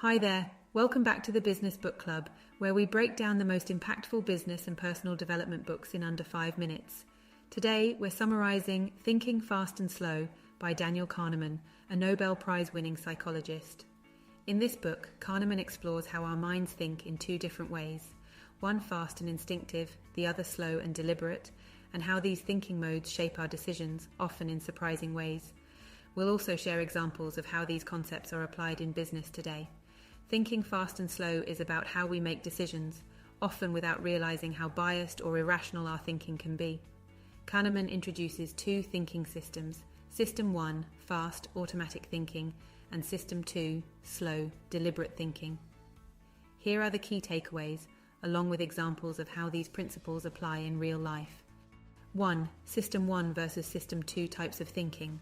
Hi there, welcome back to the Business Book Club, where we break down the most impactful business and personal development books in under 5 minutes. Today, we're summarizing Thinking Fast and Slow by Daniel Kahneman, a Nobel Prize-winning psychologist. In this book, Kahneman explores how our minds think in two different ways, one fast and instinctive, the other slow and deliberate, and how these thinking modes shape our decisions, often in surprising ways. We'll also share examples of how these concepts are applied in business today. Thinking fast and slow is about how we make decisions, often without realizing how biased or irrational our thinking can be. Kahneman introduces two thinking systems, System 1, fast, automatic thinking, and System 2, slow, deliberate thinking. Here are the key takeaways, along with examples of how these principles apply in real life. 1. System 1 versus System 2 types of thinking.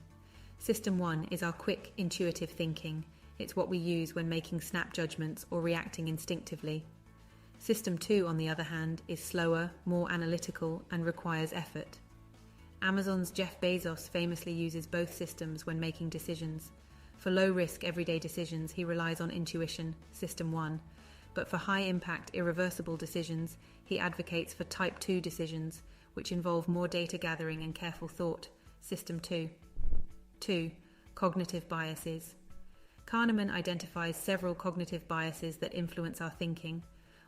System 1 is our quick, intuitive thinking. It's what we use when making snap judgments or reacting instinctively. System 2, on the other hand, is slower, more analytical, and requires effort. Amazon's Jeff Bezos famously uses both systems when making decisions. For low-risk, everyday decisions, he relies on intuition, System 1. But for high-impact, irreversible decisions, he advocates for Type 2 decisions, which involve more data gathering and careful thought, System 2. 2. Cognitive biases. Kahneman identifies several cognitive biases that influence our thinking.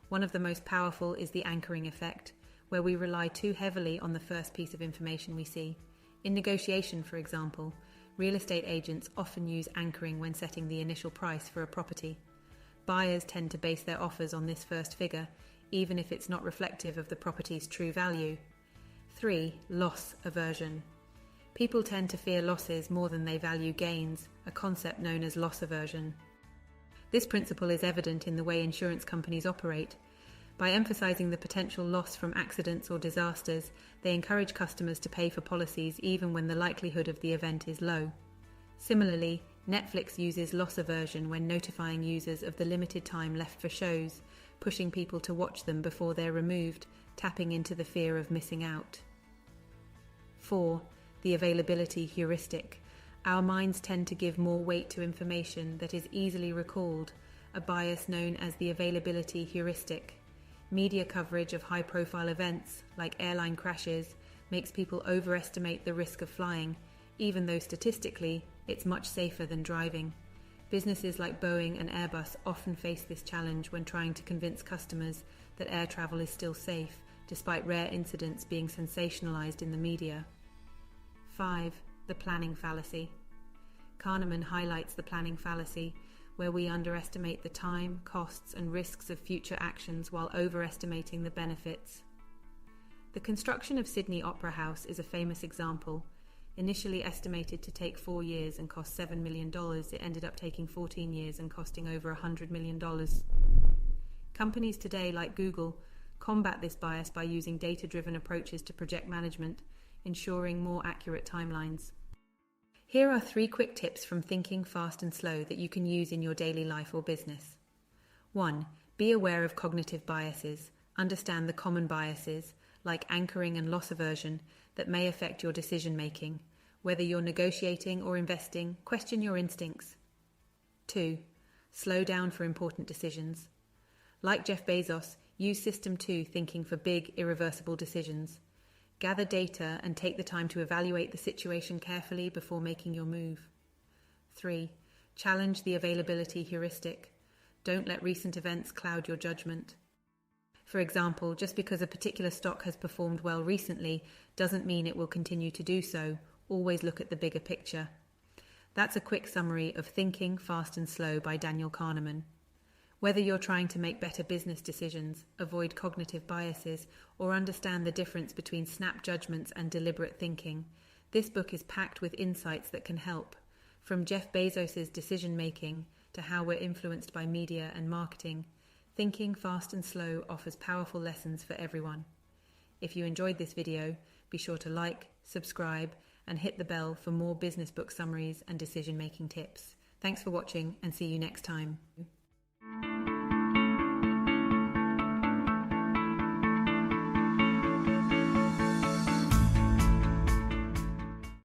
One of the most powerful is the anchoring effect, where we rely too heavily on the first piece of information we see. In negotiation, for example, real estate agents often use anchoring when setting the initial price for a property. Buyers tend to base their offers on this first figure, even if it's not reflective of the property's true value. 3. Loss aversion. People tend to fear losses more than they value gains, a concept known as loss aversion. This principle is evident in the way insurance companies operate. By emphasizing the potential loss from accidents or disasters, they encourage customers to pay for policies even when the likelihood of the event is low. Similarly, Netflix uses loss aversion when notifying users of the limited time left for shows, pushing people to watch them before they're removed, tapping into the fear of missing out. 4. The availability heuristic. Our minds tend to give more weight to information that is easily recalled, a bias known as the availability heuristic. Media coverage of high-profile events, like airline crashes, makes people overestimate the risk of flying, even though statistically, it's much safer than driving. Businesses like Boeing and Airbus often face this challenge when trying to convince customers that air travel is still safe, despite rare incidents being sensationalized in the media. 5. The planning fallacy. Kahneman highlights the planning fallacy, where we underestimate the time, costs, and risks of future actions while overestimating the benefits. The construction of Sydney Opera House is a famous example. Initially estimated to take 4 years and cost $7 million, it ended up taking 14 years and costing over $100 million. Companies today, like Google, combat this bias by using data-driven approaches to project management, ensuring more accurate timelines. Here are 3 quick tips from Thinking Fast and Slow that you can use in your daily life or business. 1. Be aware of cognitive biases. Understand the common biases, like anchoring and loss aversion, that may affect your decision-making. Whether you're negotiating or investing, question your instincts. 2. Slow down for important decisions. Like Jeff Bezos, use System 2 thinking for big, irreversible decisions. Gather data and take the time to evaluate the situation carefully before making your move. 3. Challenge the availability heuristic. Don't let recent events cloud your judgment. For example, just because a particular stock has performed well recently doesn't mean it will continue to do so. Always look at the bigger picture. That's a quick summary of Thinking Fast and Slow by Daniel Kahneman. Whether you're trying to make better business decisions, avoid cognitive biases, or understand the difference between snap judgments and deliberate thinking, this book is packed with insights that can help. From Jeff Bezos' decision-making to how we're influenced by media and marketing, Thinking Fast and Slow offers powerful lessons for everyone. If you enjoyed this video, be sure to like, subscribe, and hit the bell for more business book summaries and decision-making tips. Thanks for watching, and see you next time.